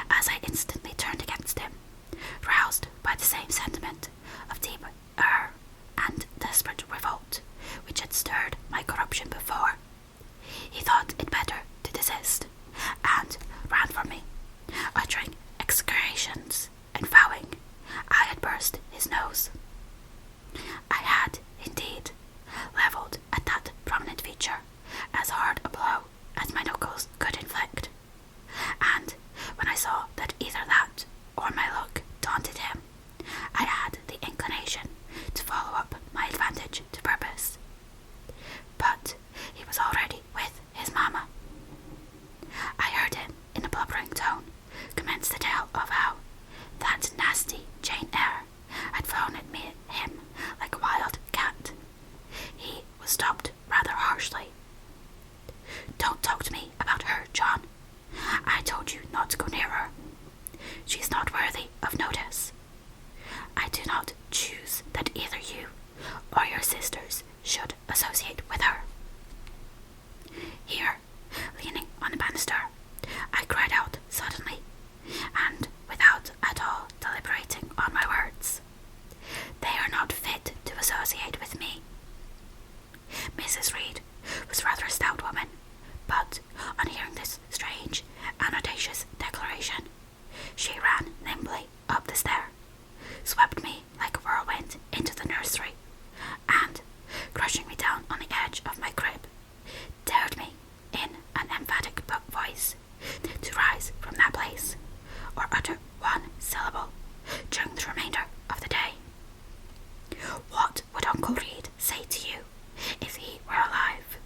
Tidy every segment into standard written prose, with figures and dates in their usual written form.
as I instantly turned against him, roused by the same sentiment of deep error and desperate revolt which had stirred my corruption before. He thought it better to desist, and ran from me, uttering execrations and vowing I had burst his nose. I had, indeed, levelled at that prominent feature as hard a blow as my knuckles could inflict, and when I saw that either that or my look daunted him, I had the inclination to follow up my advantage to purpose. But he was already with his mamma. I heard him, in a blubbering tone, commence the tale of how that nasty Jane Eyre had flown at him like a wild cat. He was stopped rather harshly. "Don't talk to me about her, John. I told you not to go near her. She's not worthy of notice. I do not choose that either you or your sisters should associate with her." Here, leaning on the banister, I cried out suddenly, and without at all deliberating on my words, "They are not fit to associate with me." Mrs. Reed was rather a stout woman, but on hearing this strange and audacious declaration, she ran nimbly up the stair, swept me like a whirlwind into the nursery, and, crushing me down on the edge of my crib, dared me, in an emphatic voice, to rise from that place, or utter one syllable during the remainder of the day. "What would Uncle Reed say to you if he were alive?"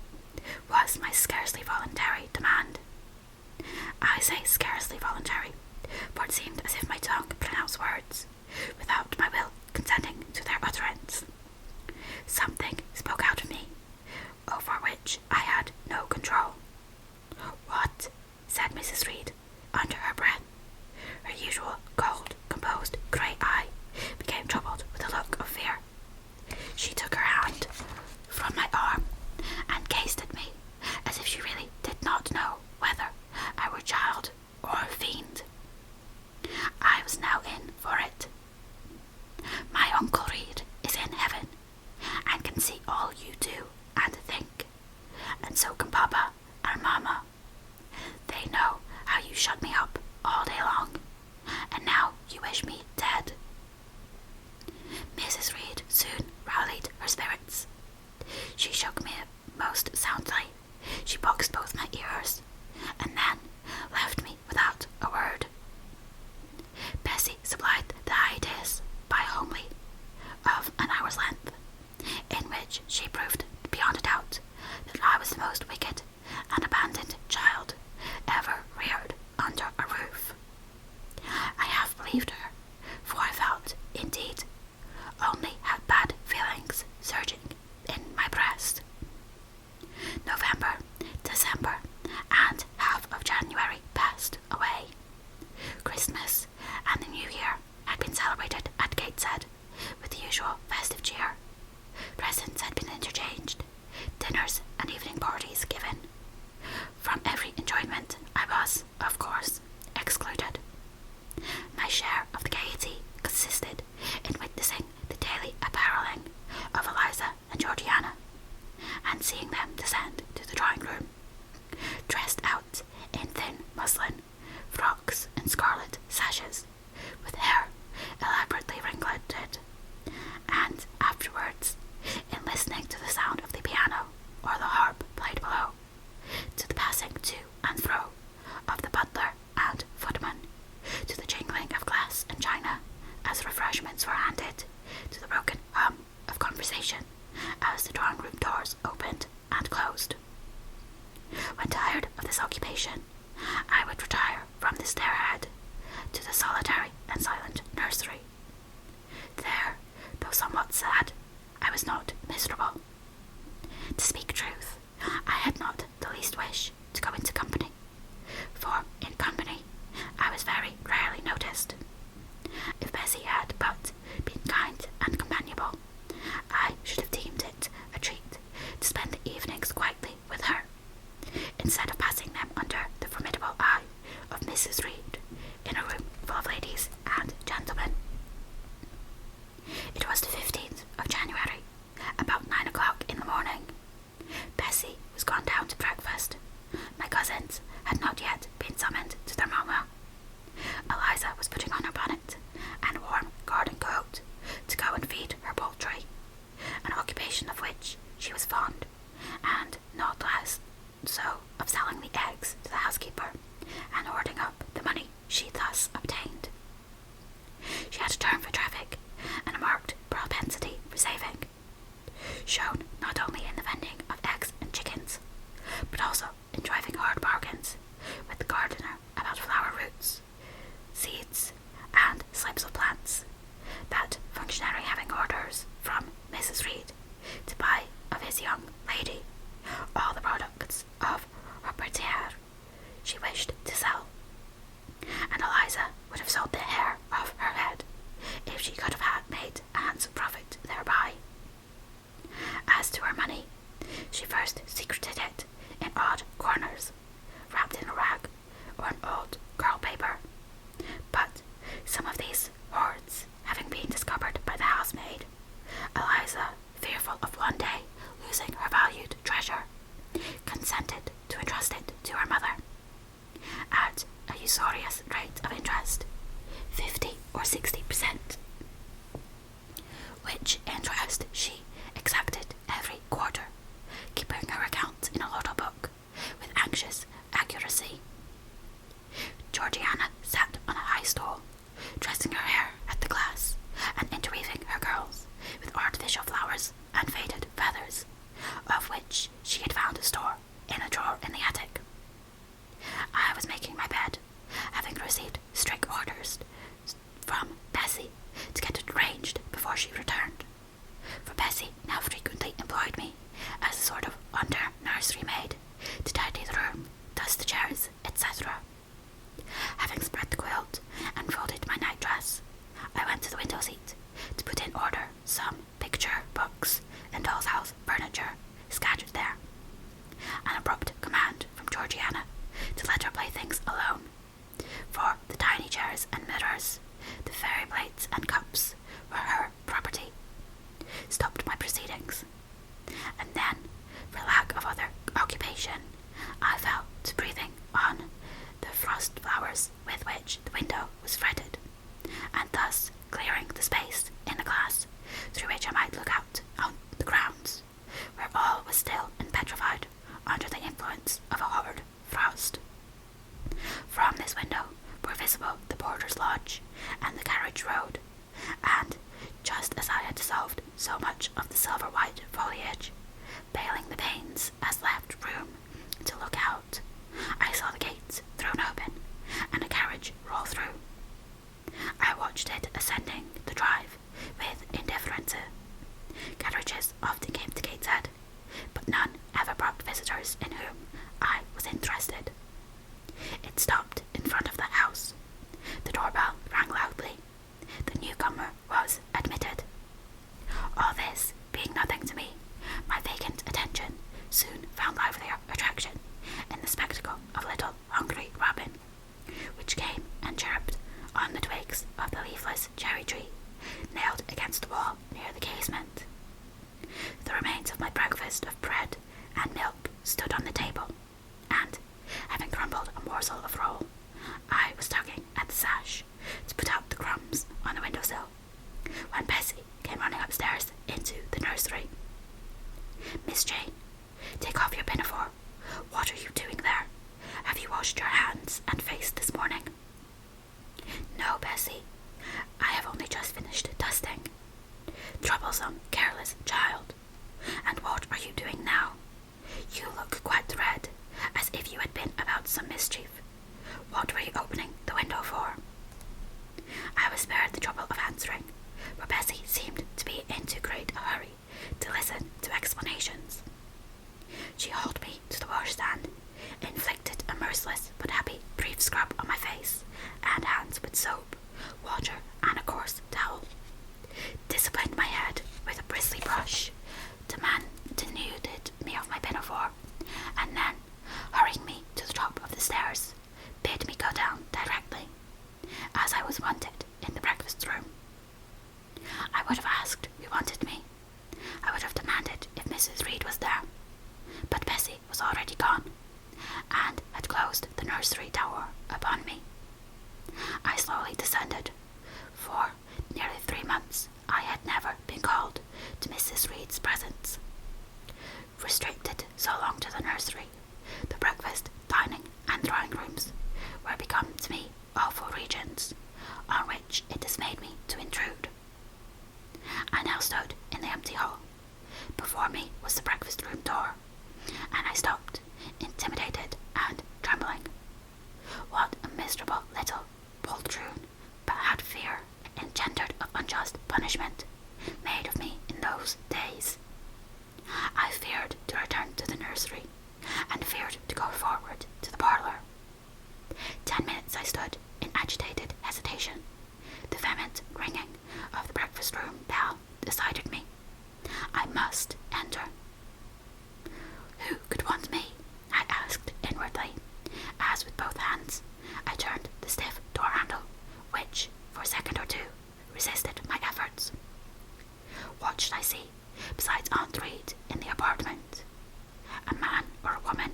was my scarcely voluntary demand. I say scarcely voluntary, for it seemed as if my tongue pronounced words, without my will consenting to their utterance. Something spoke out of me, over which I had no control. "What?" said Mrs. Reed, under her breath. Her usual cold, composed, grey eye became troubled with a look of fear. She took her hand from my arm and gazed at me as if she really did not know whether I were child or a fiend. I was now in for it. "My Uncle Reed is in heaven, and can see all you do and think, and so can Papa and Mamma. They know how you shut me up all day long, and now you wish me dead." Mrs. Reed soon rallied her spirits. She shook me most soundly. She boxed both my ears, and then left me without a word. Bessie supplied the hiatus by a homily of an hour's length, in which she proved beyond a doubt that I was the most wicked and abandoned child ever reared under a roof. I half believed her, for I felt, indeed, only had bad feelings surging in my breast. November, December, and half of January passed away. Christmas and the New Year had been celebrated at Gateshead with the usual festive cheer. Presents had been interchanged, dinners and evening parties given. From every enjoyment I was, of course, excluded. My share of the gaiety consisted in witnessing the daily apparelling of Eliza and Georgiana, and seeing them descend to the drawing-room, dressed out in thin muslin, frocks and scarlet sashes, with hair elaborately ringleted, and afterwards, in listening to the sound of the piano or the harp played below, to the passing to and fro of the butler and footman, to the jingling of glass and china as refreshments were handed, to the broken hum of conversation as the drawing-room doors opened and closed. When tired of this occupation, I would retire from the stairhead to the solitary and silent nursery. There, though somewhat sad, I was not miserable. To speak truth, I had not the least wish to go into company, for in company I was very rarely noticed. If Bessie had but been kind and companionable, I should have deemed it a treat to spend the evenings quietly with her, instead of passing them under the formidable eye of Mrs. Reed, uxorious rate of interest, 50 or 60%, which interest she exacted every quarter, keeping her accounts in a little book with anxious accuracy. Georgiana sat on a high stool, dressing her hair at the glass and interweaving her curls with artificial flowers and faded feathers, of which she had found a store in a drawer in the attic. I was making my bed, having received strict orders from Bessie to get it arranged before she returned, for Bessie now frequently employed me as a sort of under-nursery maid to tidy the room, dust the chairs, etc. Having spread the quilt and folded my nightdress, I went to the window seat to put in order some picture books and doll's house furniture scattered there. An abrupt command from Georgiana to let her playthings alone, for the tiny chairs and mirrors, the fairy plates and cups were her property, stopped my proceedings. And then, for lack of other occupation, I fell to breathing on the frost flowers with which the window was fretted, and thus clearing the space in the glass through which I might look out on the grounds, where all was still and petrified under the influence of a hard frost. From this window were visible the porter's lodge and the carriage road, and, just as I had dissolved so much of the silver-white foliage, veiling the panes as left room to look out, I saw the gates thrown open and a carriage roll through. I watched it ascending the drive with indifference. Carriages often came to Gateshead, but none ever brought visitors in whom I was interested. It stopped in front of the house. The doorbell rang loudly. The newcomer was admitted. All this being nothing to me, my vacant attention soon found livelier attraction in the spectacle of little hungry Robin, which came and chirruped on the twigs of the leafless cherry tree nailed against the wall near the casement. The remains of my breakfast of bread and milk stood on the table, and, having crumbled a morsel of roll, I was tugging at the sash to put out the crumbs on the windowsill, when Bessie came running upstairs into the nursery. "Miss Jane, take off your pinafore. What are you doing there? Have you washed your hands and face this morning?" "No, Bessie. I have only just finished dusting." "Troublesome, careless child. And what are you doing now? You look quite red, as if you had been about some mischief. What were you opening the window for?" I was spared the trouble of answering, for Bessie seemed to be in too great a hurry to listen to explanations. She hauled me to the washstand, inflicted a merciless but happy brief scrub on my face and hands with soap, water, and a coarse towel, disciplined my head with a bristly brush, denuded me of my pinafore, and then, hurrying me to the top of the stairs, bid me go down directly, as I was wanted in the breakfast room. I would have asked who wanted me. I would have demanded if Mrs. Reed was there, but Bessie was already gone, and had closed the nursery door upon me. I slowly descended. For nearly 3 months I had never been called to Mrs. Reed's presence. Restricted so long to the nursery, the breakfast, dining, and drawing rooms were become to me awful regions, on which it dismayed me to intrude. I now stood in the empty hall. Before me was the breakfast room door, and I stopped, intimidated and trembling. What a miserable little poltroon, bad fear, engendered of unjust punishment, made of me in those days. I feared to return to the nursery, and feared to go forward to the parlour. 10 minutes I stood in agitated hesitation. The vehement ringing of the breakfast room bell decided me. I must enter. Who could want me? I asked inwardly, as with both hands I turned the stiff door handle, which, for a second or two, resisted my efforts. What should I see besides Aunt Reed in the apartment? A man or a woman?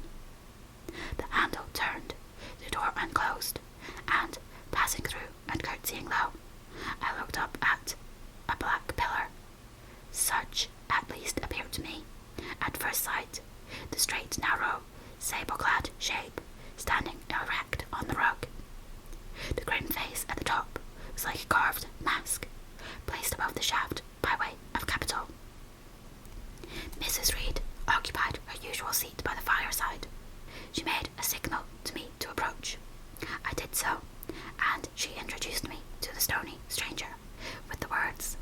The handle turned, the door unclosed, was like a carved mask, placed above the shaft by way of capital. Mrs. Reed occupied her usual seat by the fireside. She made a signal to me to approach. I did so, and she introduced me to the stony stranger with the words,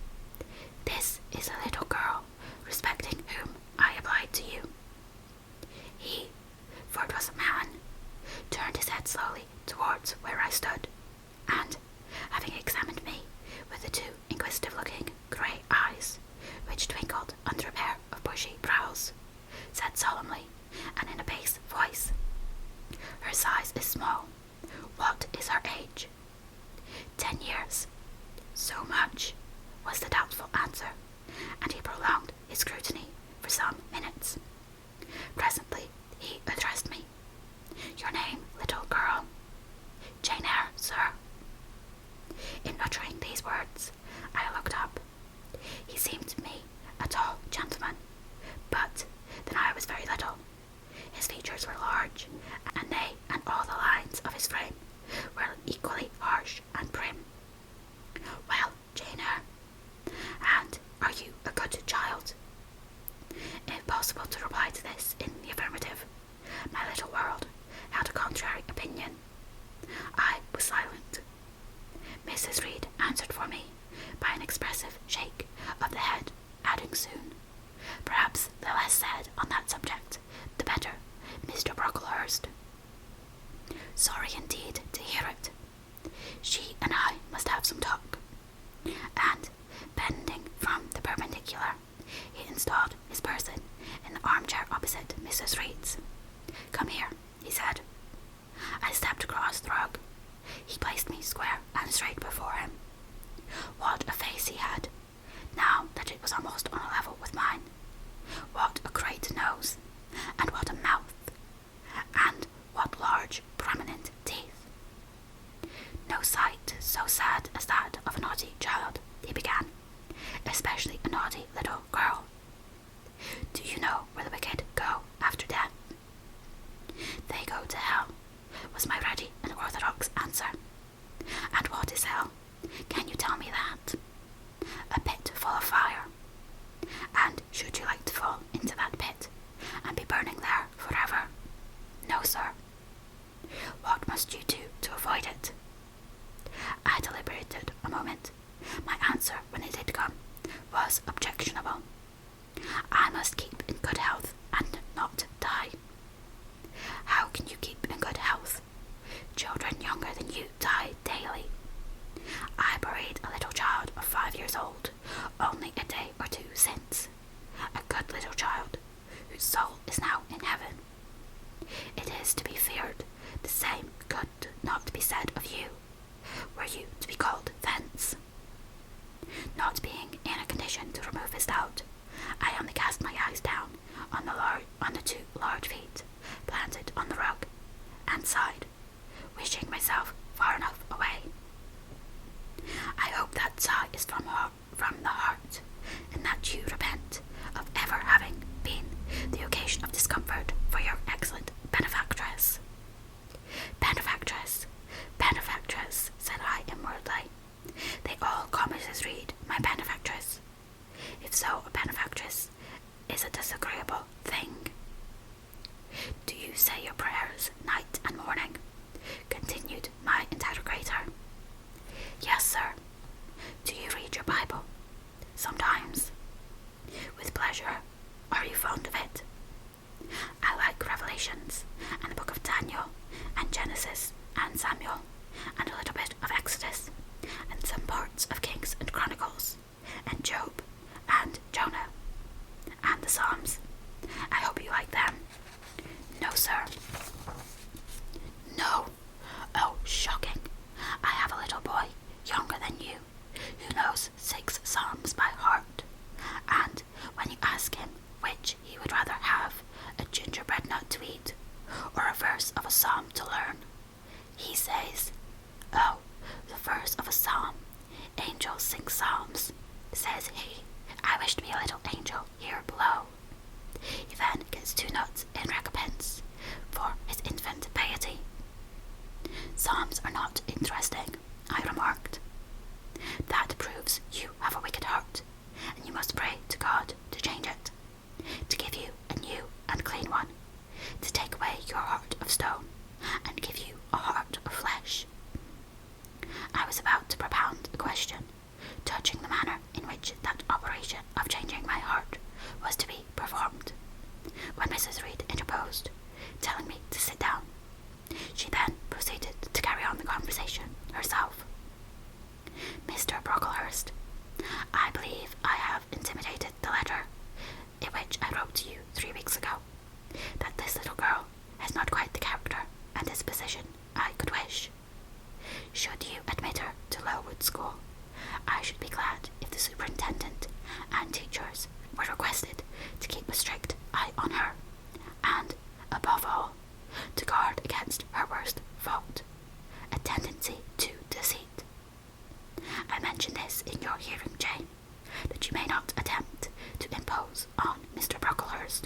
"This is a little girl, respecting whom I applied to you." He, for it was a man, turned his head slowly towards where I stood, and, having examined me with the two inquisitive-looking grey eyes, which twinkled under a pair of bushy brows, said solemnly, and in a bass voice, "Her size is small. What is her age?" 10 years. "So much," was the doubtful answer, and he prolonged his scrutiny for some minutes. Presently he addressed me. "Your name, little girl?" "Jane Eyre, sir." In uttering these words, I looked up. He seemed to me a tall gentleman, but then I was very little. His features were large, and they and all the lines of his frame were equally harsh and prim. "Well, Jane Eyre, and are you a good child?" Impossible to reply to this in the affirmative. My little world had a contrary opinion. I was silent. Mrs. Reed answered for me by an expressive shake of the head, adding soon, "Perhaps the less said on that subject, the better, Mr. Brocklehurst." Sorry indeed to hear it. She and I must have some talk. And, bending from the perpendicular, he installed his person in the armchair opposite Mrs. Reed's. "Come here," he said. I stepped across the rug. He placed me square and straight before him. What a face he had, now that it was almost on a level with mine. What a great nose, and what a mouth, and what large, prominent teeth. "No sight so sad as that of a naughty child," he began, "especially a naughty little girl. Do you know where the wicked go after death?" "They go to hell," was my ready and orthodox answer. "And what is hell? Can you tell me that?" "A pit full of fire." "And should you like to fall into that pit and be burning there forever?" "No, sir." "What must you do to avoid it?" I deliberated a moment. My answer, when it did come, was objectionable. "I must keep in good health and not die." "How can you keep in good health? Children younger than you die daily." "I buried a little child of 5 years old only a day or two since, a good little child, whose soul is now in heaven. It is to be feared the same could not be said of you, were you to be called thence." Not being in a condition to remove his doubt, I only cast my eyes down on the two large feet planted on the rug, and sighed, wishing myself far enough away. "I hope that sigh is from the heart, and that you repent of ever having been the occasion of discomfort for your excellent benefactress." "Benefactress, benefactress," said I inwardly. "They all call Mrs. Reed my benefactress. If so, a benefactress is a disagreeable thing." "Do you say your prayers night and morning?" continued my interrogator. "Yes, sir." "Do you read your Bible?" "Sometimes." "With pleasure. Are you fond of it?" "I like Revelations, and the book of Daniel, and Genesis, and Samuel, and a little bit of Exodus, and some parts of Kings and Chronicles, and Job, and Jonah, and the Psalms. I hope you like them." "No, sir." "No? Oh, shocking. I have a little boy, younger than you, who knows 6 Psalms by heart, and when you ask him which he would rather have, a gingerbread nut to eat, or a verse of a psalm to learn, he says, 'Oh, the verse of a psalm. Angels sing psalms,' says he. I wish to be a little angel here below." He then gets 2 nuts in recompense for his infant piety. "Psalms are not interesting," I remarked. I was about to propound a question touching the manner in which that operation of changing my heart was to be performed, when Mrs. Reed interposed, telling me to sit down. She then proceeded to carry on the conversation herself. Mr. Brocklehurst, I believe I have intimidated the letter in which I wrote to you 3 weeks ago, that this little girl has not quite the character and disposition I could wish. Should you admit her to Lowood School, I should be glad if the superintendent and teachers were requested to keep a strict eye on her, and, above all, to guard against her worst fault, a tendency to deceit. I mention this in your hearing, Jane, that you may not attempt to impose on Mr. Brocklehurst.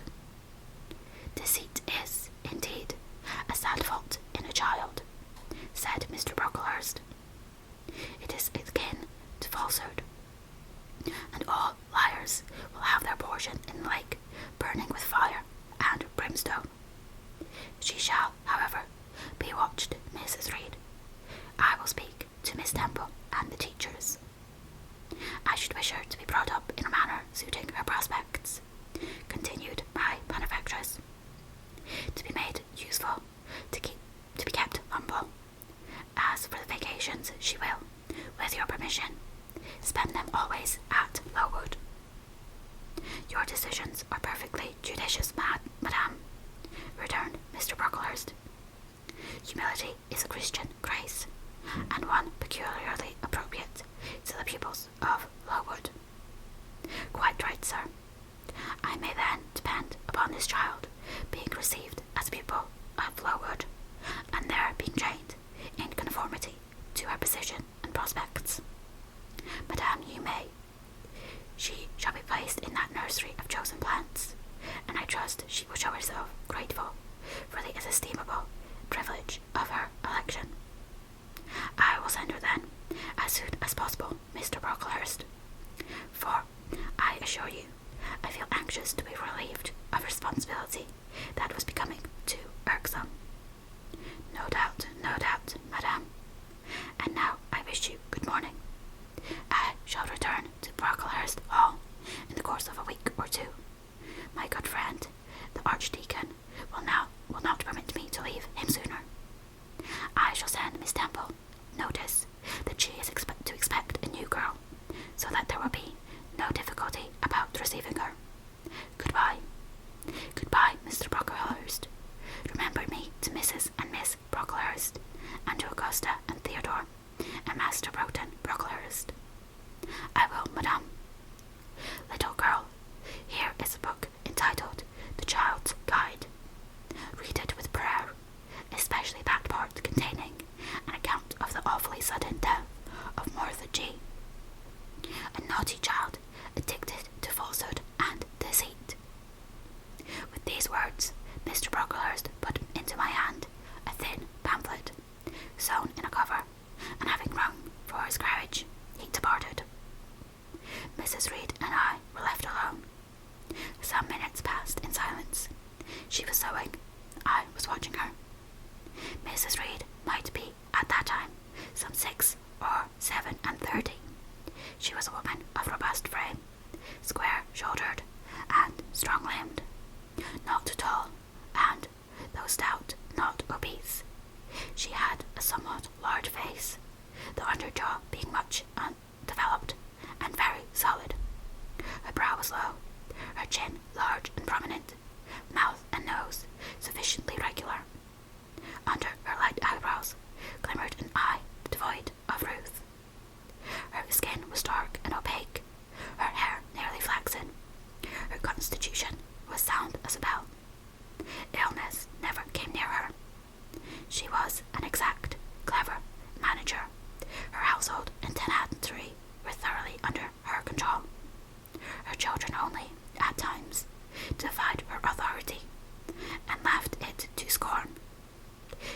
Deceit is, indeed, a sad fault in a child, said Mr. Brocklehurst. It is akin to falsehood, and all liars will have their portion in the lake burning with fire and brimstone. She shall, however, be watched, Mrs. Reed. I will speak to Miss Temple and the teachers. I should wish her to be brought up in a manner suiting her prospects, continued my benefactress, to be made useful, to be kept humble. As for the vacations, she will, with your permission, spend them always at Lowood. Your decisions are perfectly judicious, madame, returned Mr. Brocklehurst. Humility is a Christian grace, and one peculiarly appropriate to the pupils of Lowood. Quite right, sir. I may then depend upon this child being received as a pupil of Lowood, and there being trained in conformity to her position and prospects. Madame, you may. She shall be placed in that nursery of chosen plants, and I trust she will show herself grateful for the inestimable privilege of her election. I will send her then, as soon as possible, Mr. Brocklehurst, for, I assure you, I feel anxious to be relieved of responsibility that was becoming too irksome. No doubt, madame. And now I wish you good morning. I shall return to Brocklehurst Hall in the course of a week or two. My good friend, the Archdeacon, will not permit me to leave him sooner. I shall send Miss Temple notice that she is to expect a new girl, so that there will be no difficulty about receiving her. Goodbye. Goodbye, Mr. Brocklehurst. Remember me to Mrs. and Miss Brocklehurst, and to Augusta and Theodore, and Master Broughton Brocklehurst. I will, madame. Little girl, here is a book entitled The Child's Guide. Read it with prayer, especially that part containing an account of the awfully sudden death of Martha G., a naughty child addicted to falsehood and deceit. With these words, Mr. Brocklehurst put into my hand a thin pamphlet, sewn in a cover, and having rung for his carriage, he departed. Mrs. Reed and I were left alone. Some minutes passed in silence. She was sewing. I was watching her. Mrs. Reed might be, at that time, some 6 or 37. She was a woman of robust frame, square-shouldered and strong-limbed, not tall, and, though stout, not obese. She had a somewhat large face, the underjaw being much undeveloped and very solid. Her brow was low, her chin large and prominent, mouth and nose sufficiently regular. Under her light eyebrows glimmered an eye devoid of ruth. Her skin was dark and opaque, her hair nearly flaxen. Her constitution was sound as a bell. Illness never came near her. She was an exact, clever manager. Her household and tenantry were thoroughly under her control. Her children only, at times, defied her authority, and laughed it to scorn.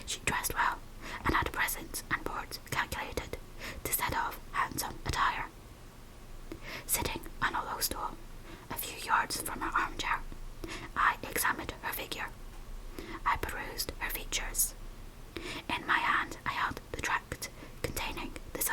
She dressed well, and had presents and boards calculated to set off handsome attire. Sitting on a low stool, a few yards from her armchair, I examined her figure. I perused her features. In my hand I held the tract containing this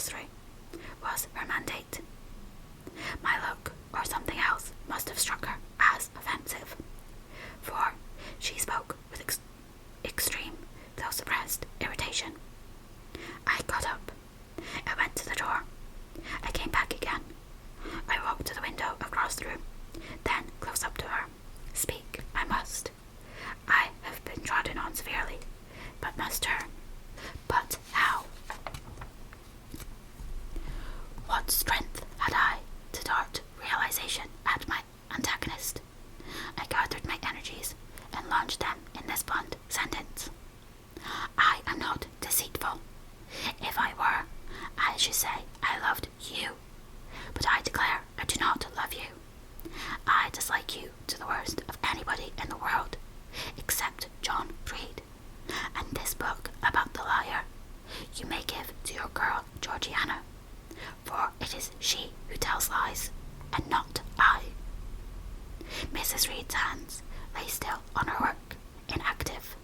nursery was her mandate. My look, or something else, must have struck her as offensive, for she spoke with extreme, though suppressed, irritation. I got up. I went to the door. I came back again. I walked to the window across the room, then close up to her. Speak, I must. I have been trodden on severely, but must turn. But how? What strength had I to dart realization at my antagonist? I gathered my energies and launched them in this blunt sentence. I am not deceitful. If I were, I should say I loved you. But I declare I do not love you. I dislike you to the worst of anybody in the world, except John Reed. And this book about the liar you may give to your girl Georgiana, for it is she who tells lies, and not I. Mrs. Reed's hands lay still on her work, inactive.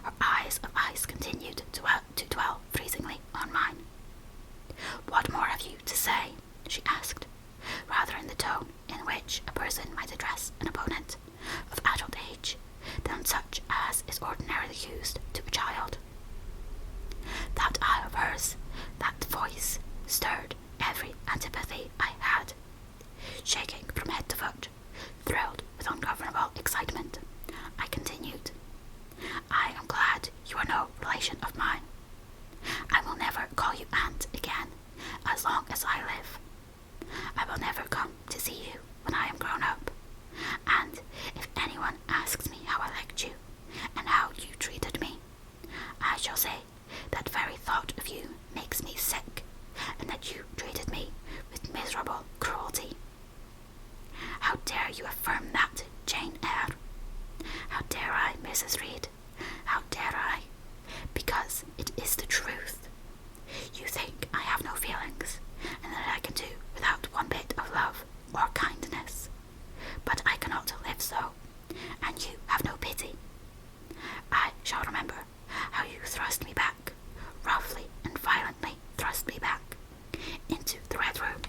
Her eyes of ice continued to dwell freezingly on mine. What more have you to say? She asked, rather in the tone in which a person might address an opponent of adult age than such as is ordinarily used to a child. That eye of hers, that voice, stirred every antipathy I had. Shaking from head to foot, thrilled with ungovernable excitement, I continued, I am glad you are no relation of mine. I will never call you aunt again as long as I live. I will never come to see you when I am grown up, and if anyone asks me how I liked you and how you treated me, I shall say that very thought of you makes me sick, and that you treated me with miserable cruelty. How dare you affirm that, Jane Eyre? How dare I, Mrs. Reed? How dare I? Because it is the truth. You think I have no feelings, and that I can do without one bit of love or kindness. But I cannot live so, and you have no pity. I shall remember how you thrust me back, roughly and violently thrust me back, into the Red Room,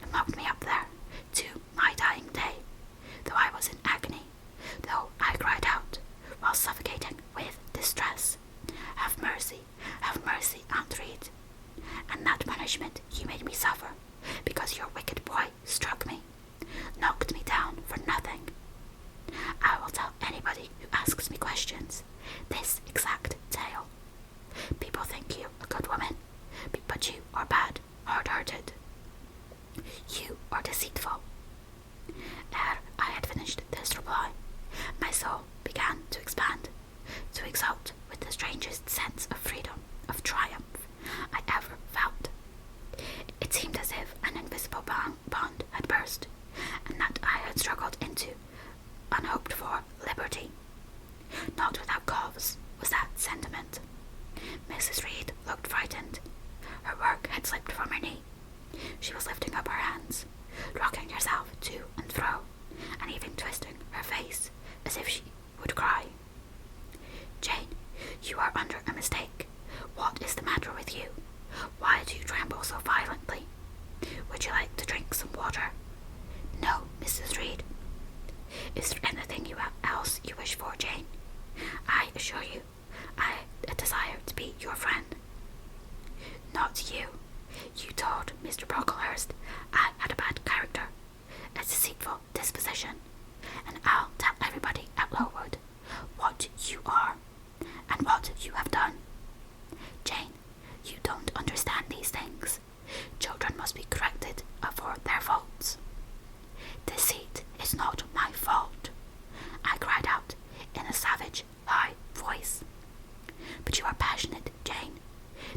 and locked me up there to my dying day, though I was in agony, though I cried out, while suffocating with distress, have mercy, Aunt Reed. And that punishment you made me suffer, because your wicked boy struck me, knocked me down for nothing. I will tell anybody who asks me questions this exact tale. People think you a good woman, but you are bad, hard-hearted. You are deceitful. Ere I had finished this reply, my soul began to expand, to exult with the strangest sense of freedom, of triumph I ever felt. It seemed as if an invisible bond had burst, and that I had struggled into unhoped-for liberty. Not without cause was that sentiment. Mrs. Reed looked frightened. Her work had slipped from her knee. She was lifting up her hands, rocking herself to and fro, and even twisting her face as if she would cry. Jane, you are under a mistake. What is the matter with you? Why do you tremble so violently? Would you like to drink some water? No, Mrs. Reed. Is there anything else you wish for, Jane? I assure you, I desire to be your friend. Not you. You told Mr. Brocklehurst I had a bad character, a deceitful disposition, and I'll tell everybody at Lowood what you are, and what you have done. Jane, you don't understand these things. Children must be corrected for their faults. Deceit is not my fault, I cried out in a savage, high voice. But you are passionate, Jane.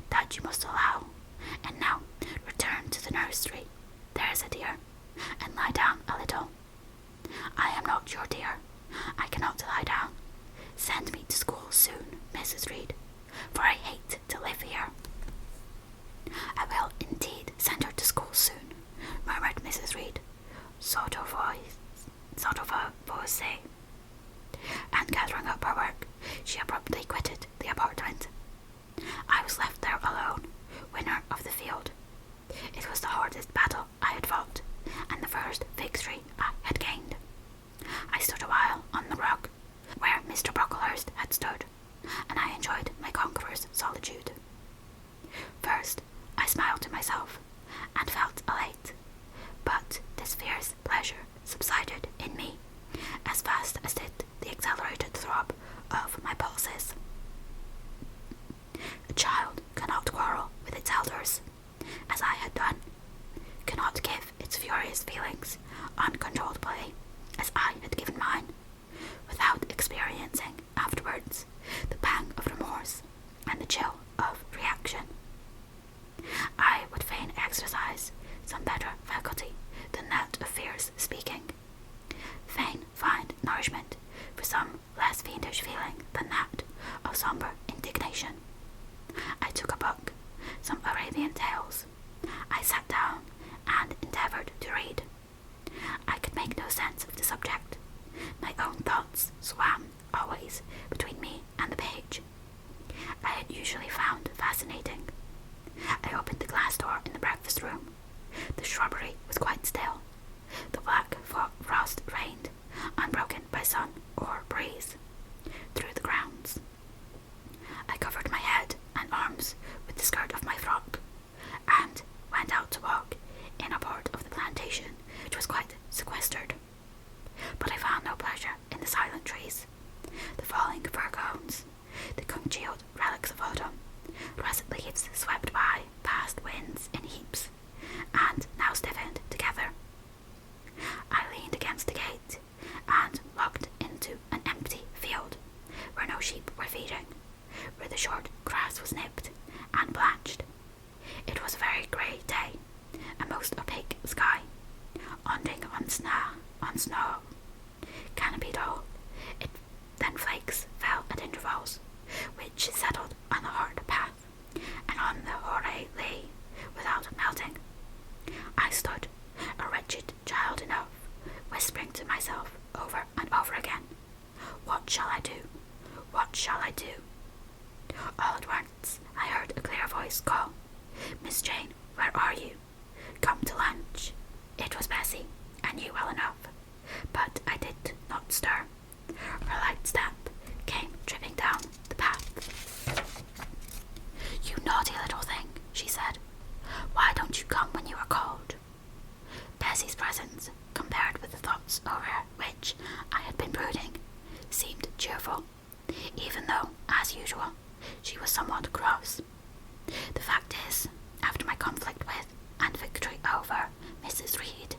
That you must allow. And now, return to the nursery, there's a dear, and lie down a little. I am not your dear. I cannot lie down. Send me to school soon, Mrs. Reed, for I hate to live here. I will indeed send her to school soon, murmured Mrs. Reed, sort of a voice. And gathering up her work, she abruptly quitted the apartment. I was left there alone, winner of the field, as I had done, cannot give its furious feelings uncontrolled play, as I had given mine, without experiencing afterwards the pang of remorse and the chill of reaction. I would fain exercise some better faculty than that of fierce speaking, fain find nourishment for some less fiendish feeling than that of sombre indignation. I took a book, some Arabian tales. I sat down and endeavoured to read. I could make no sense of the subject. My own thoughts swam always between me and the page. I had usually found fascinating. I opened the glass door in the breakfast room. The shrubbery was quite still. The black frost reigned, unbroken by sun or breeze, through the grounds. I covered my head and arms with the skirt of my frock, and went out to walk in a part of the plantation which was quite sequestered. But I found no pleasure in the silent trees, the falling fir cones, the congealed relics of autumn, russet leaves swept by past winds in heaps, and now stiffened together. I leaned against the gate and looked into an empty field where no sheep were feeding, where the short grass was nipped and blanched. It was a very grey day, a most opaque sky, onding on snow, canopied all. Then flakes fell at intervals, which settled on the hard path, and on the hoary lay without melting. I stood, a wretched child enough, whispering to myself over and over again, "What shall I do? What shall I do?" All at once I heard a clear voice call, "Miss Jane, where are you? Come to lunch." It was Bessie, I knew well enough, but I did not stir. Her light step came tripping down the path. "You naughty little thing," she said. "Why don't you come when you are called?" Bessie's presence, compared with the thoughts over which I had been brooding, seemed cheerful, even though, as usual, she was somewhat cross. The fact is, after my conflict with and victory over Mrs. Reed,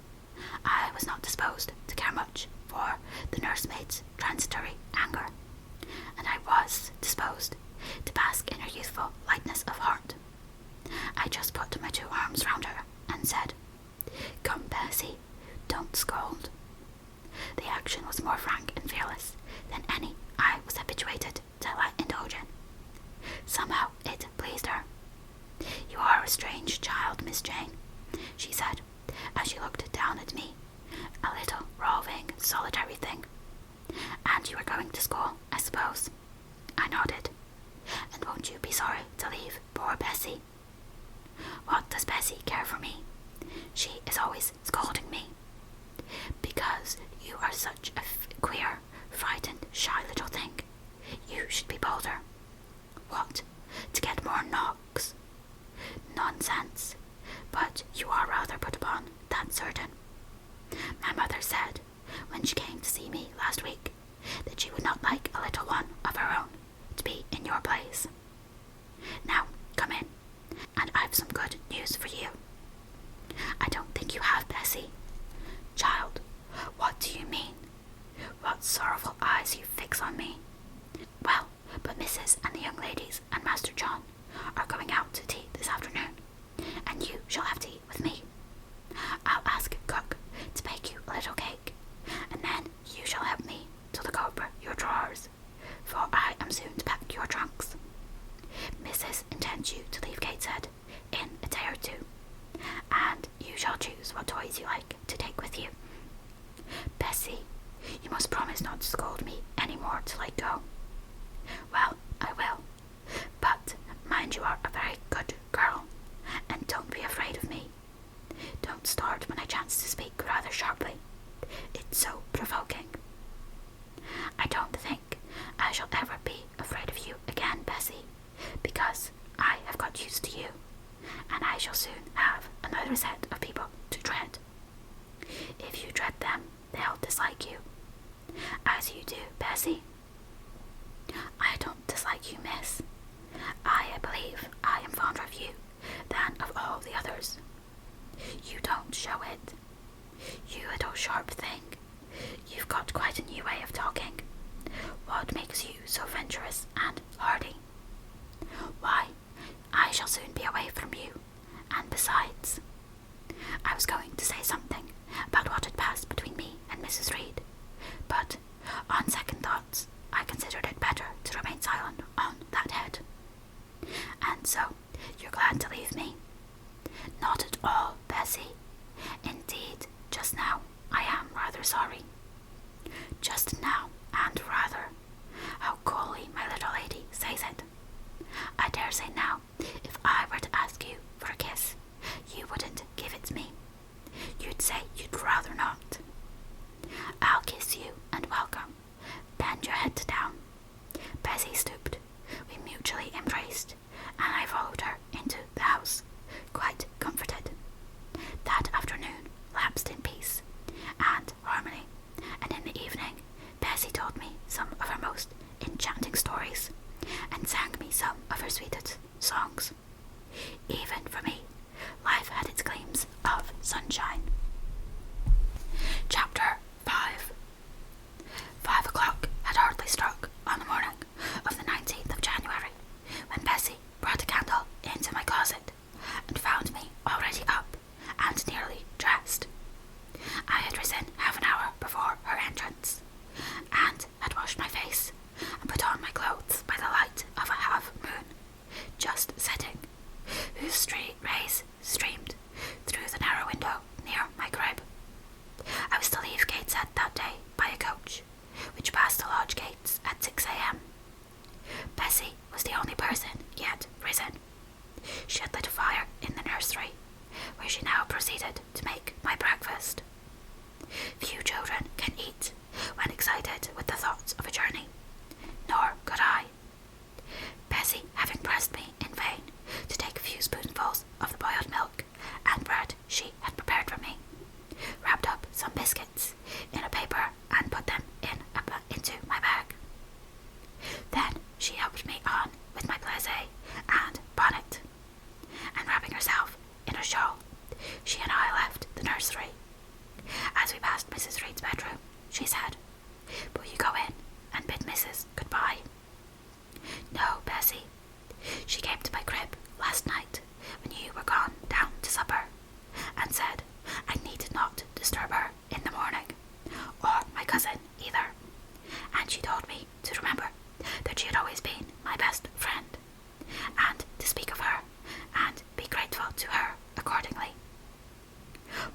I was not disposed to care much for the nursemaid's transitory anger, and I was disposed to bask in her youthful lightness of heart. I just put my 2 arms round her and said, "Come, Bessie, don't scold." The action was more frank and fearless than any I was habituated to indulge in. Somehow it pleased her. "You are a strange child, Miss Jane," she said, as she looked down at me, "a little roving, solitary thing. And you are going to school, I suppose?" I nodded. "And won't you be sorry to leave poor Bessie?" "What does Bessie care for me? She is always scolding me." "Because you are such a queer, frightened, shy little thing. You should be bolder." "What, to get more knocks?" "Nonsense. But you are rather put upon, that's certain. My mother said, when she came to see me last week, that she would not like a little one of her own to be in your place. Now, come in, and I've some good news for you." "I don't think you have, Bessie." "Child, what do you mean? What sorrowful eyes you fix on me." "Well, but Mrs. and the young ladies and Master John are going out to tea this afternoon, and you shall have tea with me. I'll ask cook to bake you a little cake, and then you shall help me to look over your drawers, for I am soon to pack your trunks. Mrs. intends you to leave Gateshead in a day or 2, and you shall choose what toys you like to take with you. Bessie, you must promise not to scold me any more till I go." "Well, I will, but mind you are a very good girl, and don't be afraid of me. Don't start when I chance to speak rather sharply. It's so provoking." "I don't think I shall ever be afraid of you again, Bessie, because I have got used to you, and I shall soon have another set of people to dread. If you dread them, they'll dislike you, as you do, Bessie." "I don't dislike you, miss. I believe I am fonder of you than of all the other others. You don't show it. You little sharp thing. You've got quite a new way of talking. What makes you so venturous and hardy? Why, I shall soon be away from you, and besides, I was going to say something about what had passed between me and Mrs. Reed, but on second thoughts I considered it better to remain silent on that head. And so, you're glad to leave me? Not at all, Bessie. Indeed, just now I am rather sorry. Just now, and rather. How coolly my little lady says it. I dare say now, if I were to ask you for a kiss, you wouldn't give it me. You'd say you'd rather not. I'll kiss you and welcome. Bend your head down. Bessie stooped. We mutually embraced, and I followed her into the house, quite comforted. That afternoon lapsed in peace and harmony, and in the evening Bessie told me some of her most enchanting stories, and sang me some of her sweetest songs. Even for me, life had its gleams of sunshine. Chapter 5. 5 o'clock had hardly struck on the morning of the 19th of January, when Bessie brought a candle into my closet, and found me already up and nearly dressed. I had risen half an hour before her entrance, and had washed my face, and put on my clothes by the light of a half-moon, just setting, whose street rays streamed through the narrow window near my crib. I was to leave Gateshead that day by a coach, which passed the lodge gates at 6 a.m. Bessie was the only person yet risen. She had lit a fire in the nursery, where she now proceeded to make my breakfast. Few children can eat when excited with the thoughts of a journey, nor could I. Bessie having pressed me in vain to take a few spoonfuls of the boiled milk and bread she had prepared for me, wrapped up some biscuits in a paper and put them into my bag. Then she helped me on with my blasé and bonnet, and wrapping herself in a shawl, she and I left the nursery. As we passed Mrs. Reed's bedroom, she said, "Will you go in and bid Mrs. goodbye?" "No, Bessie. She came to my crib last night when you were gone down to supper, and said I needed not disturb her in the morning, or my cousin either, and she told me to remember that she had always been my best friend, and to speak of her and be grateful to her accordingly."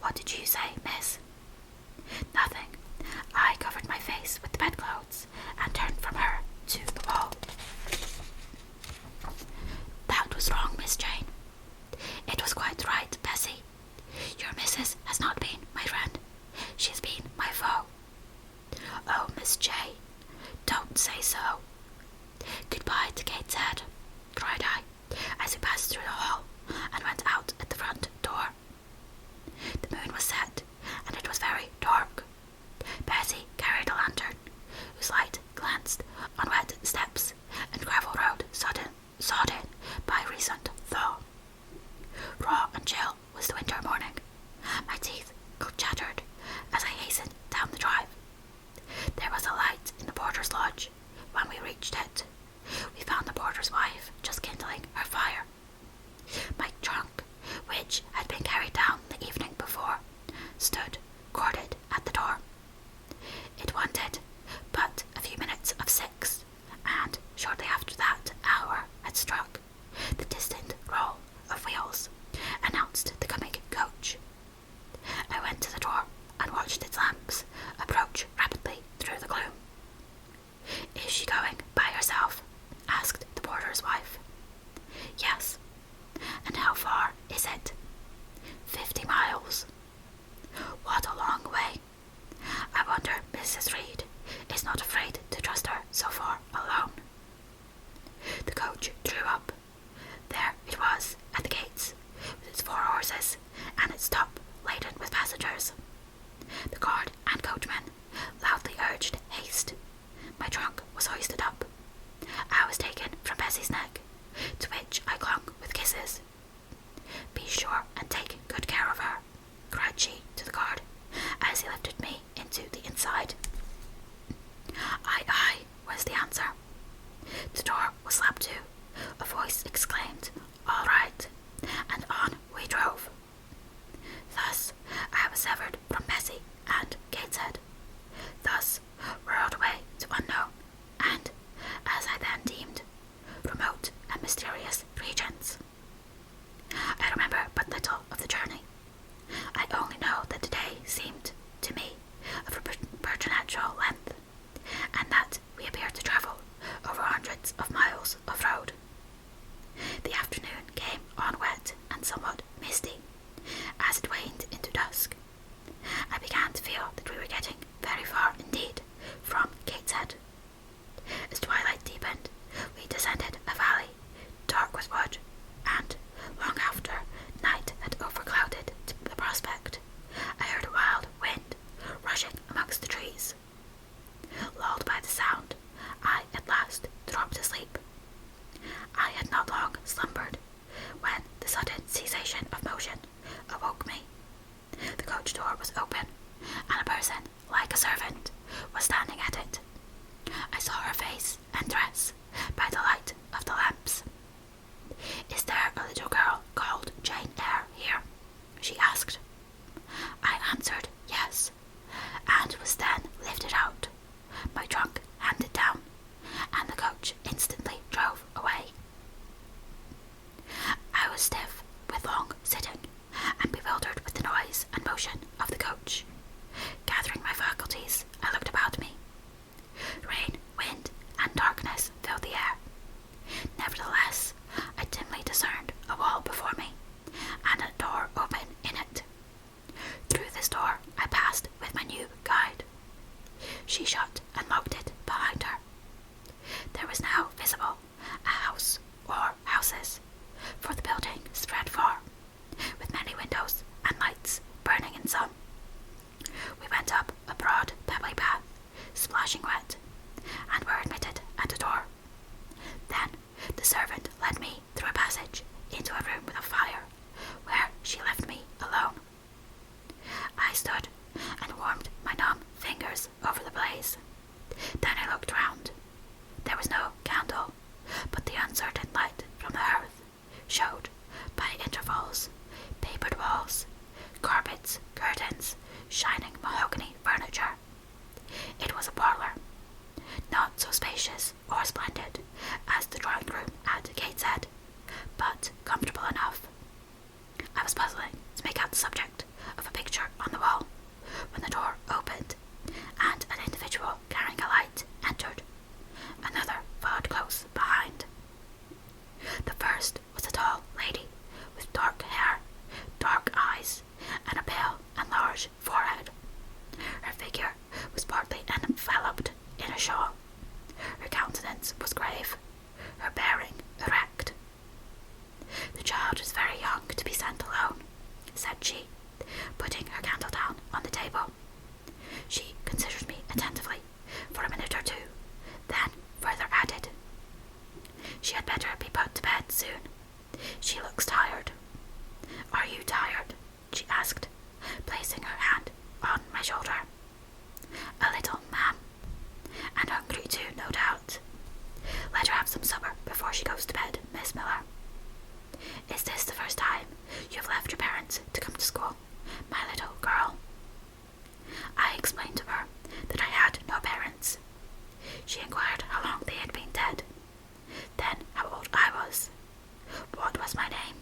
"What did you say, miss?" "Nothing. I covered my face with the bedclothes and turned from her to the wall." "That was wrong, Miss Jane." "It was quite right, Bessie. Your missus has not been my friend. She has been my foe." "Oh, Miss Jane, don't say so." "Goodbye to Gateshead," cried I, as we passed through the hall and went out at the front door. The moon was set, and it was very dark. Bessie carried a lantern, whose light glanced on wet steps and gravel road sodden by recent thaw. sighed. Aye, was the answer. The door was slapped to. A voice exclaimed, "All right," and on we drove. Thus I was severed from Bessie and Gateshead. Thus whirled away to unknown and, as I then deemed, remote and mysterious regions. I remember but little of the journey. I only know that the day seemed, to me, of a preternatural length, and that we appeared to travel over hundreds of miles of road. The afternoon came on wet and somewhat misty, as it waned into dusk. I began to feel that we were getting very far indeed from Gateshead. As twilight deepened, we descended a valley, dark with wood, and, long after night had overclouded the prospect, I heard a wild wind rushing amongst the trees. Lulled by the sound, I at last dropped asleep. I had not long slumbered when the sudden cessation of motion awoke me. The coach door was open, and a person, like a servant, was standing at it. I saw her face and dress by the light of the lamps. "Is there a little girl called Jane Eyre here?" she asked. I answered yes, and was then lifted out, my trunk handed down, and the coach instantly drove away. I was stiff with long sitting, and bewildered with the noise and motion of the coach. Gathering my faculties, I looked about me. Rain, wind, and darkness filled the air. Nevertheless, I dimly discerned a wall before me, and a door open in it. Through this door I passed with my new guide. She shut and locked it behind her. There was now visible a house or houses, for the building spread far, with many windows and lights burning in some. We went up a broad pebbly path, splashing wet, and were admitted at a door. Then the servant led me through a passage into a room with a fire, where she left me alone. I stood and warmed my numb fingers over the blaze. Then I looked round. There was no candle, but the uncertain light from the hearth showed, by intervals, papered walls, carpets, curtains, shining mahogany furniture. It was a parlour, not so spacious or splendid as the drawing-room at Gateshead, but comfortable enough. I was puzzling to make out the subject of a picture on the wall, when the door opened, and an individual carrying a light entered. Another followed close behind. The first was a tall lady, with dark hair, dark eyes, and a pale and large forehead. Her figure was partly enveloped in a shawl. Her countenance was grave, her bearing erect. "The child is very young to be sent alone," said she, putting her candle down on the table. She considered me attentively for a minute or two, then further added, "She had better be put to bed soon. She looks tired." "Are you tired?" she asked, placing her hand on my shoulder. "A little, ma'am. And hungry too, no doubt. Let her have some supper before she goes to bed, Miss Miller. Is this the first time you have left your parents to come to school, my little girl?" I explained to her that I had no parents. She inquired how long they had been dead, then how old I was, what was my name,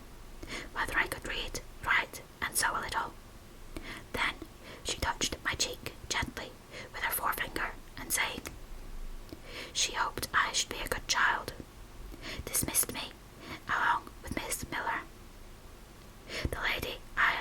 whether I could read, write, and sew a little. Then she touched my cheek gently with her forefinger, and saying, she hoped I should be a good child, dismissed me along with Miss Miller. The lady I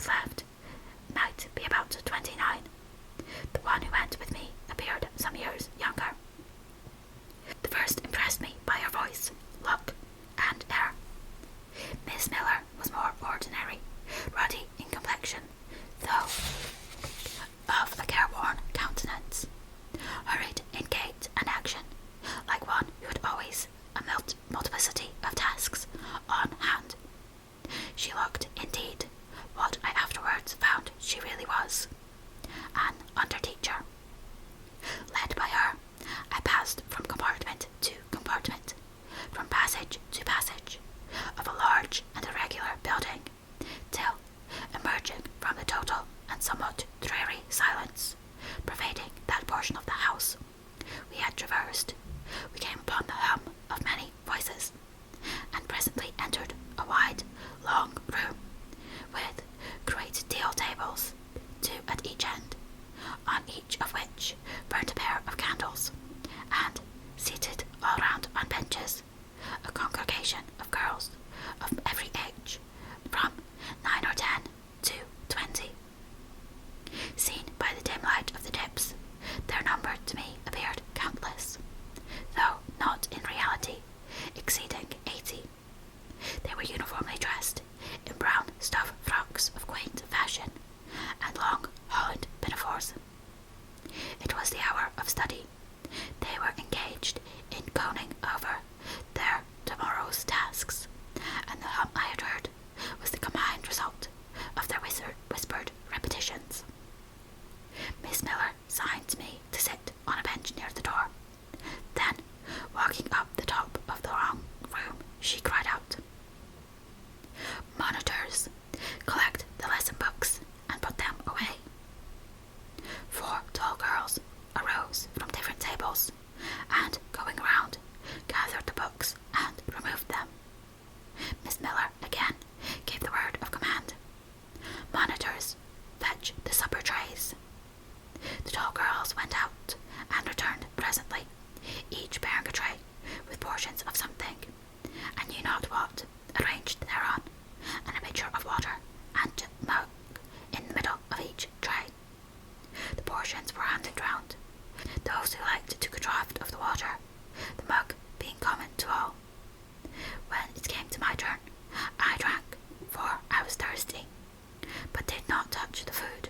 not touch the food.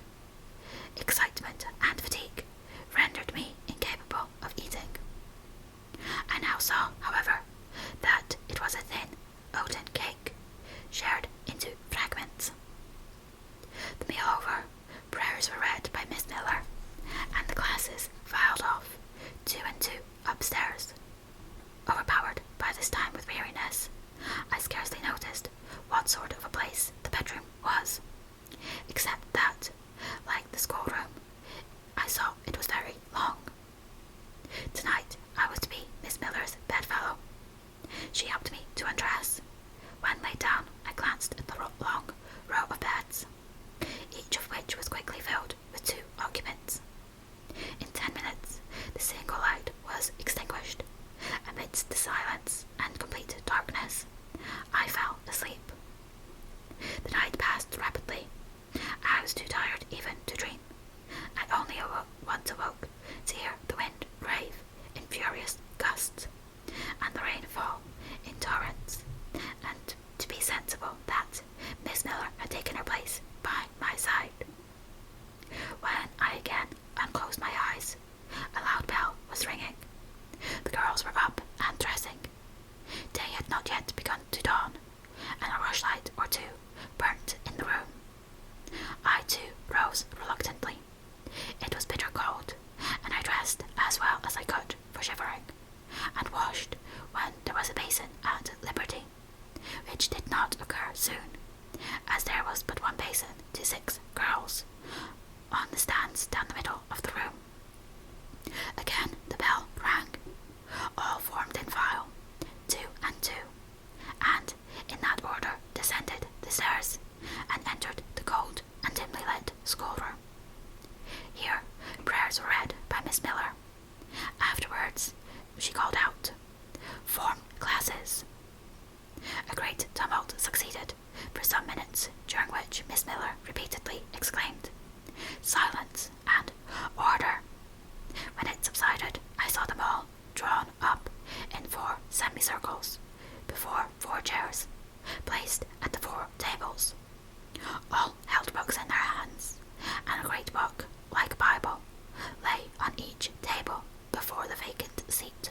Excitement and fatigue rendered me incapable of eating. I now saw, however, that it was a thin oaten cake, shared into fragments. The meal over, prayers were read by Miss Miller, and the classes filed off, 2 and 2, upstairs. Overpowered by this time with weariness, I scarcely noticed what sort of a place the bedroom was, except that, like the schoolroom, I saw it was very long. Tonight I was to be Miss Miller's bedfellow. She helped me to undress. When laid down, I glanced at the long row of beds, each of which was quickly filled with 2 occupants. In 10 minutes, the single light was extinguished. Amidst the silence and complete darkness, I fell asleep. The night passed rapidly. I was too tired even to dream. I only once awoke to hear the wind rave in furious gusts, and the rain fall in torrents, and to be sensible that Miss Miller had taken her place by my side. When I again unclosed my eyes, a loud bell was ringing. The girls were up and dressing. Day had not yet begun to dawn, and a rushlight or 2 burnt in the room. I too rose reluctantly. It was bitter cold, and I dressed as well as I could for shivering, and washed when there was a basin at liberty, which did not occur soon, as there was but 1 basin to 6 girls, on the stands down the middle of the room. Again the bell rang. All formed in file, 2 and 2, and in that order descended the stairs and entered the cold and dimly lit schoolroom. Here prayers were read by Miss Miller. Afterwards she called out, "Form classes." A great tumult succeeded for some minutes, during which Miss Miller repeatedly exclaimed, "Silence and order." When it subsided, I saw them all drawn up in 4 semicircles before 4 chairs, placed at the 4 tables. All held books in their hands, and a great book, like a Bible, lay on each table before the vacant seat.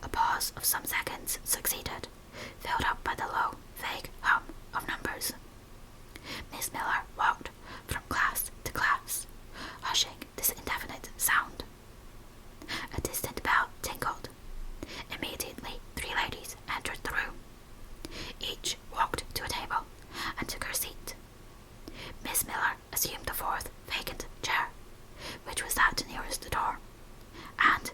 A pause of some seconds succeeded, filled up by the low, vague hum of numbers. Miss Miller walked from class to class, hushing this indefinite sound. A distant bell tinkled. Immediately 3 ladies entered the room. Each walked to a table and took her seat. Miss Miller assumed the 4th vacant chair, which was that nearest the door, and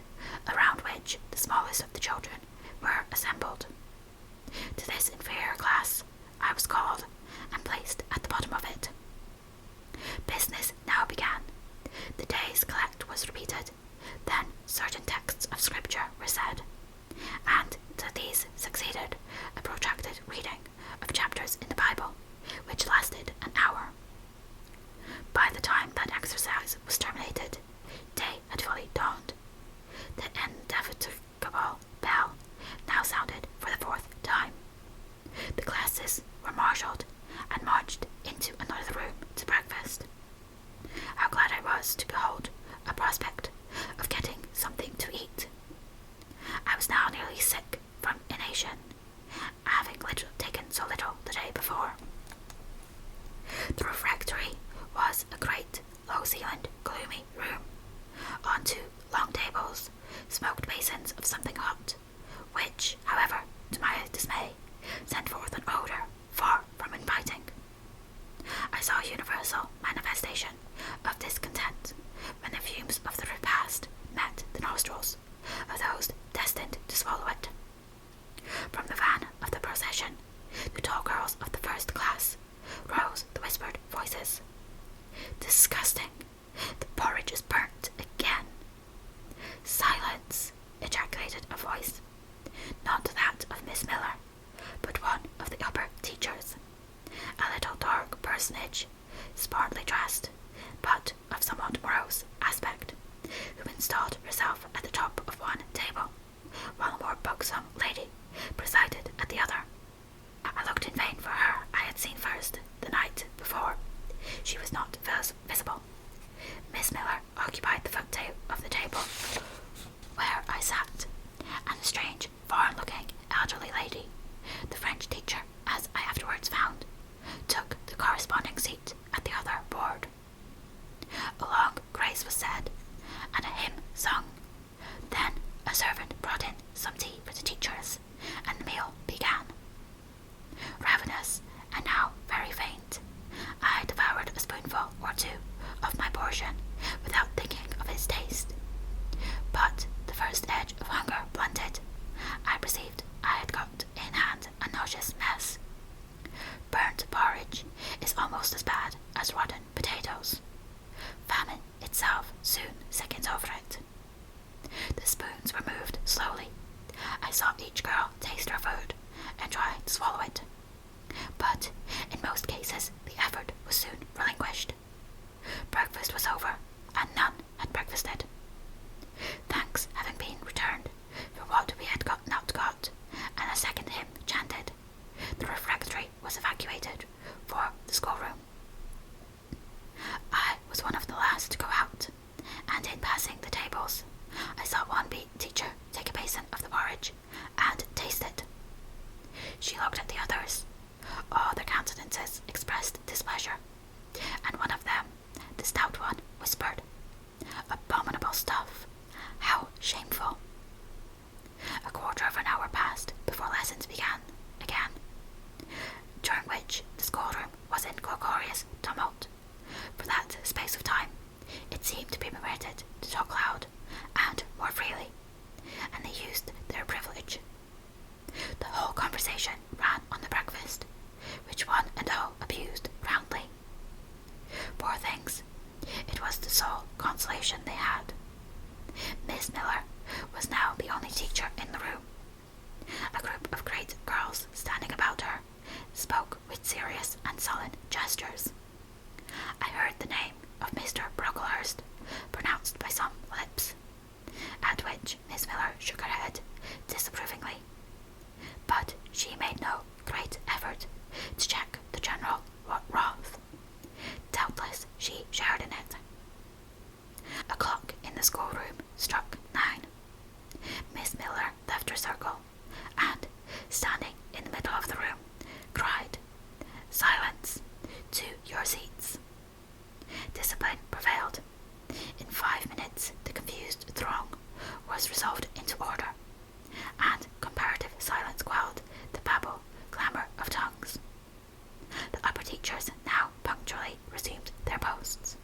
around which the smallest of the children were assembled. To this inferior class I was called and placed at the bottom of it. Business now began. The day's collect was repeated. Then certain texts of scripture were said, and to these succeeded a protracted reading of chapters in the Bible, which lasted an hour. By the time that exercise was terminated, day had fully dawned. The indefatigable bell now sounded for the 4th time. The classes were marshalled and marched into another room to breakfast. How glad I was to behold a prospect of getting something to eat. I was now nearly sick from inanition, having taken so little the day before. The refectory was a great, low-ceilinged, gloomy room. On 2 long tables, smoked basins of something hot, which, however, to my dismay, sent forth an odour far from inviting. I saw a universal manifestation of discontent when the fumes of the repast met the nostrils of those destined to swallow it. From the van of the procession, the tall girls of the 1st class, rose the whispered voices. "Disgusting! The porridge is burnt again!" "Silence!" ejaculated a voice, not that of Miss Miller, but one of the upper teachers, a little dark personage, smartly dressed, but of somewhat morose aspect, who installed herself at the top of one table, while a more buxom lady presided at the other. I looked in vain for her I had seen first the night before. She was not visible. Miss Miller occupied the foot of the table where I sat, and a strange, foreign-looking elderly lady, the French teacher, as I afterwards found, took the corresponding seat at the other board. A long grace was said, and a hymn sung. Then a servant brought in some tea for the teachers, and the meal began. Ravenous, and now very faint, I devoured a spoonful or two of my portion without thinking of its taste. But the first edge of hunger blunted, I perceived I had got in hand a nauseous mess. Burnt porridge is almost as bad as rotten potatoes. Famine itself soon sickens over it. The spoons were moved slowly. I saw each girl taste her food and try to swallow it. But in most cases the effort was soon relinquished. Breakfast was over, and none had breakfasted. Thanks having been returned for what we had not got, and a second hymn chanted, the refectory was evacuated for the schoolroom. I was one of the last to go out, and in passing the tables, I saw one teacher take a basin of the porridge and taste it. She looked at the others. All their countenances expressed displeasure, and one of them, the stout one, whispered, "Abominable stuff! How shameful!" A quarter of an hour passed before lessons began again, during which the schoolroom was in glorious tumult. For that space of time, it seemed to be permitted to talk loud and more freely, and they used their privilege. The whole conversation ran on the breakfast, which one and all abused roundly. Poor things, it was the sole consolation they had. Miss Miller was now the only teacher in the room. A group of great girls standing about her spoke with serious and sullen gestures. I heard the name of Mr. Brocklehurst pronounced by some lips, at which Miss Miller shook her head disapprovingly. But she made no great effort to check the general wrath. Doubtless she shared in it. A clock in the schoolroom struck 9. Miss Miller left her circle, and, standing in the middle of the room, cried, "Silence! To your seats!" Discipline prevailed. In 5 minutes the confused throng was resolved into order, and comparative silence quelled the babble clamour of tongues. The upper teachers now punctually resumed their posts,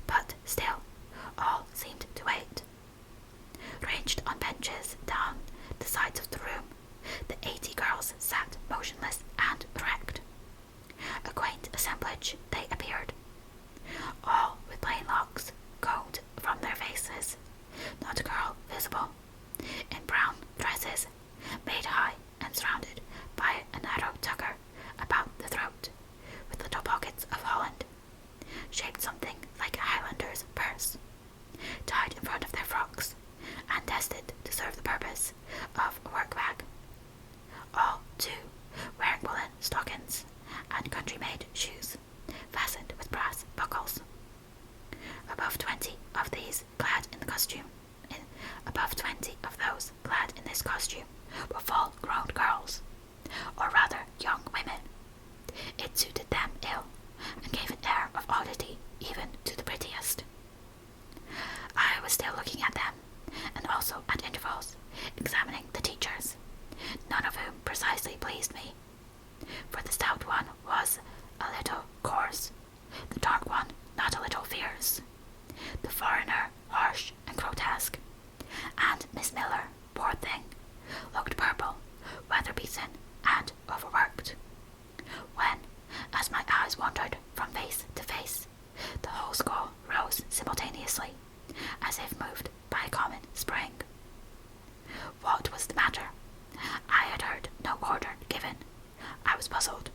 but still all seemed to wait. Ranged on benches down the sides of the room, the 80 girls sat motionless and erect. A quaint assemblage they appeared, all with plain locks combed from their faces, not a girl visible, in brown dresses, made high and surrounded by a narrow tucker about the throat, with little pockets of holland, shaped something like a Highlander's purse, tied in front of their frocks, and destined to serve the purpose of a work bag. All, too, wearing woolen stockings and country-made shoes, fastened with brass buckles. Above 20 of these clad in the costume, above 20 of those clad in this costume were full-grown girls, or rather young women. It suited them ill, and gave an air of oddity even to the prettiest. I was still looking at them, and also at intervals, examining the teachers, none of whom precisely pleased me, for the stout one was a little coarse, the dark one not a little fierce, the foreigner harsh and grotesque, and Miss Miller, poor thing, looked purple, weather-beaten, and overworked. When, as my eyes wandered from face to face, the whole school rose simultaneously, as if moved by a common spring. What was the matter? I had heard no order given. I was puzzled.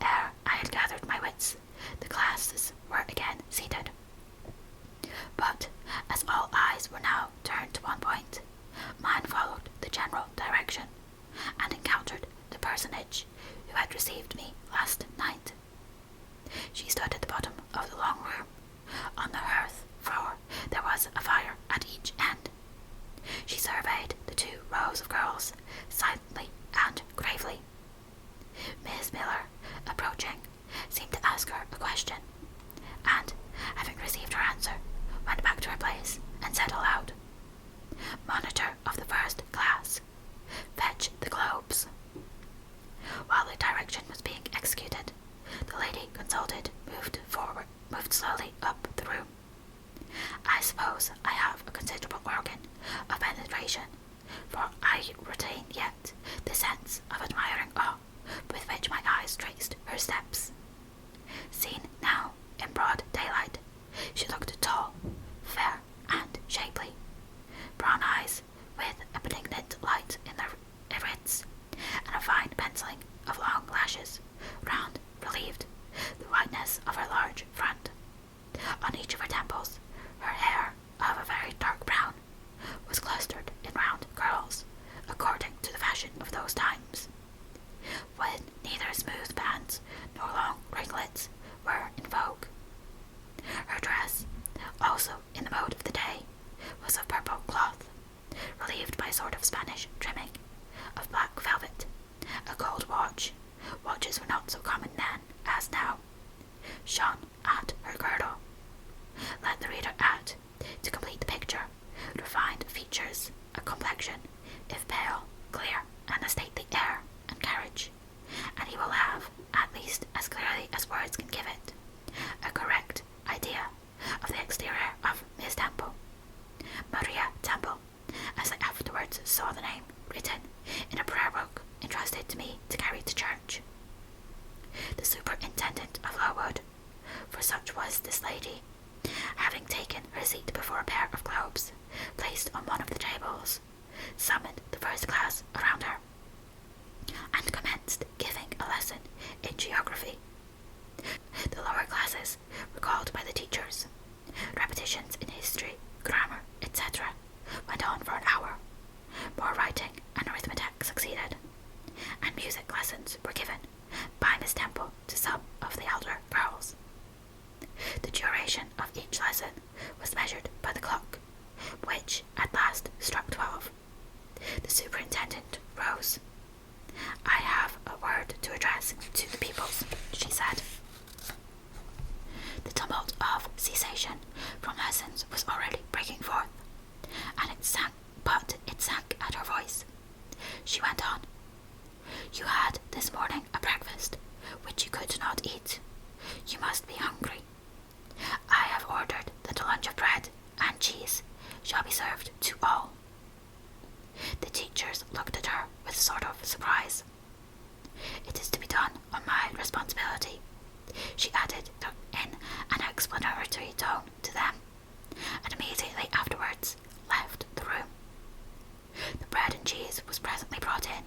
Ere I had gathered my wits, the classes were again seated. But as all eyes were now turned to one point, mine followed the general direction, and encountered the personage who had received me last night. She stood at the bottom of the long room. On the hearth floor there was a fire at each end. She surveyed the 2 rows of girls silently and gravely. Miss Miller, approaching, seemed to ask her a question, and, having received her answer, went back to her place and said aloud, "Monitor of the first class, fetch the globes." While the direction was being executed, the lady consulted moved slowly up the room. "I suppose I have a considerable organ of penetration, for I retain yet the sense of admiring awe with which my eyes traced her steps. Seen now in broad daylight, she looked tall, fair, and shapely. Brown eyes, with a benignant light in their irids, and a fine penciling of long lashes, round relieved the whiteness of her large front. On each of her temples, her hair, of a very dark brown, was clustered in round curls, according to the fashion of those times, when neither smooth bands nor long ringlets were in vogue. Her dress, also in the mode of the day, was of purple cloth, relieved by a sort of Spanish trimming, of black velvet. A gold watch, watches were not so common then as now, shone at her girdle. Let the reader add, to complete the picture, refined features, a complexion, if pale, clear, and a stately air and carriage, and he will have, at least as clearly as words can give it, a correct idea of the exterior of Miss Temple, Maria Temple, as I afterwards saw the name written in a prayer book entrusted to me to carry to church. The superintendent of Lowood, for such was this lady, having taken her seat before a pair of globes placed on one of the tables, summoned the first class around her, and commenced giving a lesson in geography. The lower classes were called by the teachers. Repetitions in history, grammar, etc. went on for an hour. More writing and arithmetic succeeded, and music lessons were given by Miss Temple to some of the elder girls. The duration of each lesson was measured by the clock, which at last struck 12. The superintendent rose. "I have a word to address to the pupils," she said. The tumult of cessation from lessons was already breaking forth, and it sank at her voice. She went on. "You had this morning a breakfast which you could not eat. You must be hungry. I have ordered that a lunch of bread and cheese shall be served to all." The teachers looked at her with a sort of surprise. "It is to be done on my responsibility," she added in an explanatory tone to them, and immediately afterwards left the room. The bread and cheese was presently brought in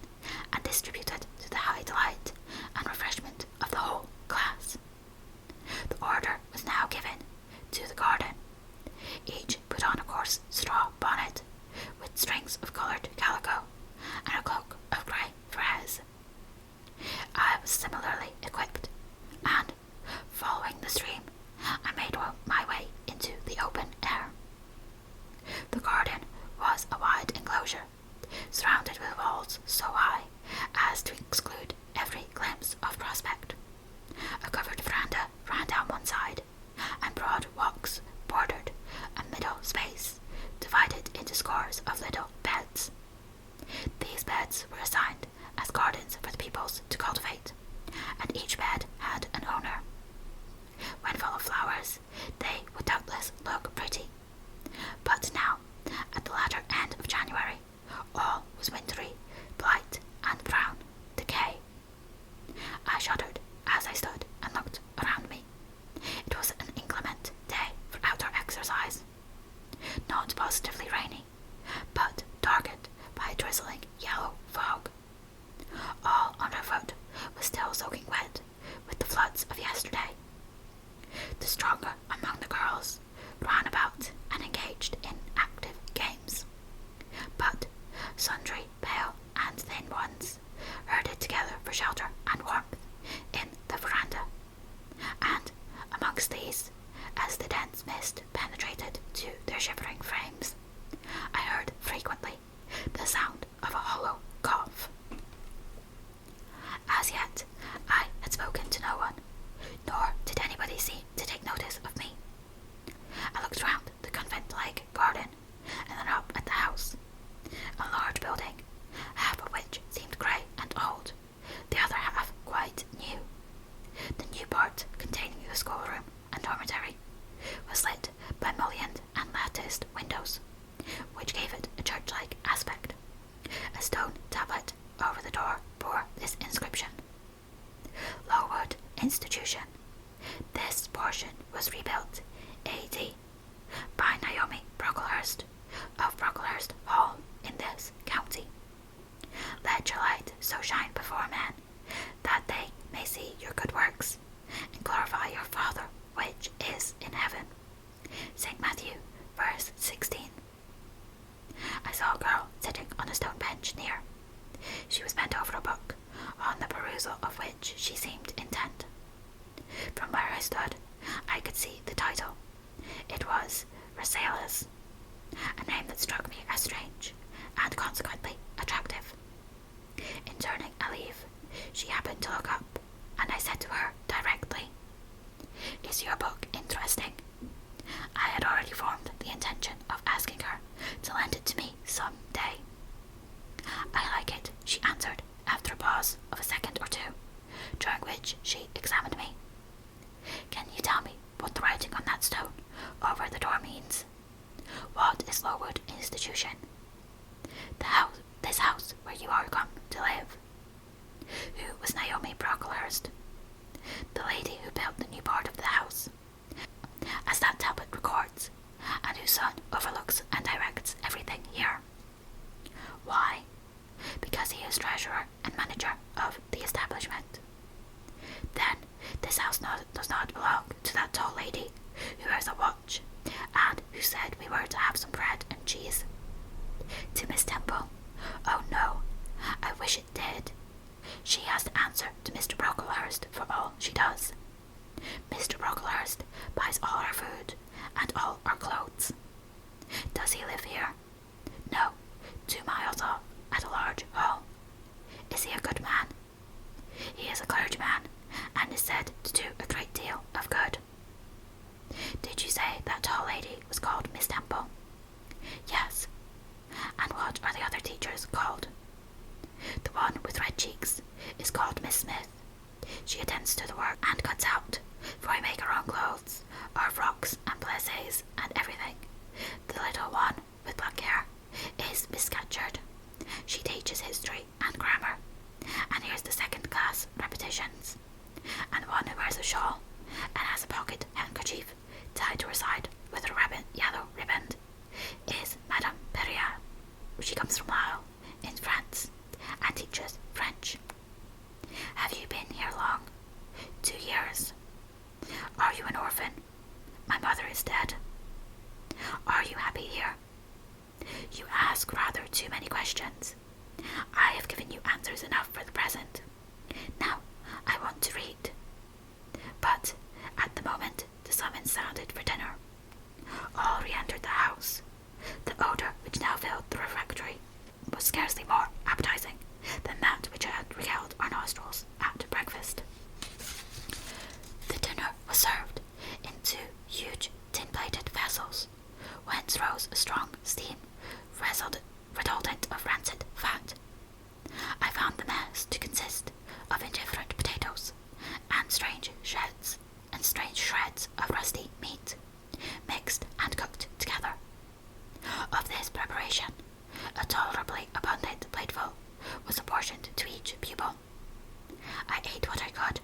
and distributed to the high delight and refreshment of the whole class. mist penetrated to their shivering frames. I heard frequently the sound of a hollow cough. As yet, I had spoken to no one, nor did anybody seem to take notice of me. I looked round the convent-like garden, and then up at the house, a large building, half of which seemed grey and old, the other half quite new. The new part, containing the schoolroom and dormitory, was lit by mullioned and latticed windows, which gave it a church-like aspect. A stone tablet over the door bore this inscription: Lowood Institution. This portion was rebuilt A.D. by Naomi Brocklehurst of Brocklehurst Hall in this county. Let your light so shine before men, that they may see your good works, and glorify your Father which is in heaven. St. Matthew, verse 16. I saw a girl sitting on a stone bench near. She was bent over a book, on the perusal of which she seemed intent. From where I stood, I could see the title. It was Rasailas, a name that struck me as strange, and consequently attractive. In turning a leaf, she happened to look up, and I said to her directly, "Is your book interesting?" I had already formed the intention of asking her to lend it to me some day. "I like it," she answered, after a pause of a second or two, during which she examined me. "Can you tell me what the writing on that stone over the door means? What is Lowood Institution? This house where you are come to live." Who was Naomi Brocklehurst? The lady who built the new part of the house, as that tablet records, and whose son overlooks and directs everything here. Why? Because he is treasurer and manager of the establishment. Then this house does not belong to that tall lady who wears a watch, and who said we were to have some bread and cheese. To Miss Temple? Oh no, I wish it did. She has to answer to Mr. Brocklehurst for all she does. Mr. Brocklehurst buys all our food and all our clothes. Does he live here? No, 2 miles off at a large hall. Is he a good man? He is a clergyman, and is said to do a great deal of good. Did you say that tall lady was called Miss Temple? Yes. And what are the other teachers called? The one with red cheeks is called Miss Smith. She attends to the work and cuts out, for we make our own clothes, our frocks and blazes and everything. The little one with black hair is Miss Scatcherd. She teaches history and grammar, and here's the second class repetitions. And the one who wears a shawl and has a pocket handkerchief tied to her side with a yellow riband is Madame Perrier. She comes from Lille, in France, and teaches French. Have you been here long? 2 years. Are you an orphan? My mother is dead. Are you happy here? You ask rather too many questions. I have given you answers enough for the present. Now I want to read. But at the moment the summons sounded for dinner. All re-entered the house. The odour which now filled the refectory was scarcely more appetizing than that which had regaled our nostrils at breakfast. The dinner was served in 2 huge tin-plated vessels, whence rose a strong steam, redolent of rancid fat. I found the mess to consist of indifferent potatoes and strange shreds of rusty meat, mixed and cooked together. Of this preparation, a tolerably abundant plateful was apportioned to each pupil. I ate what I could,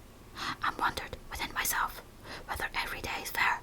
and wondered within myself whether every day's fare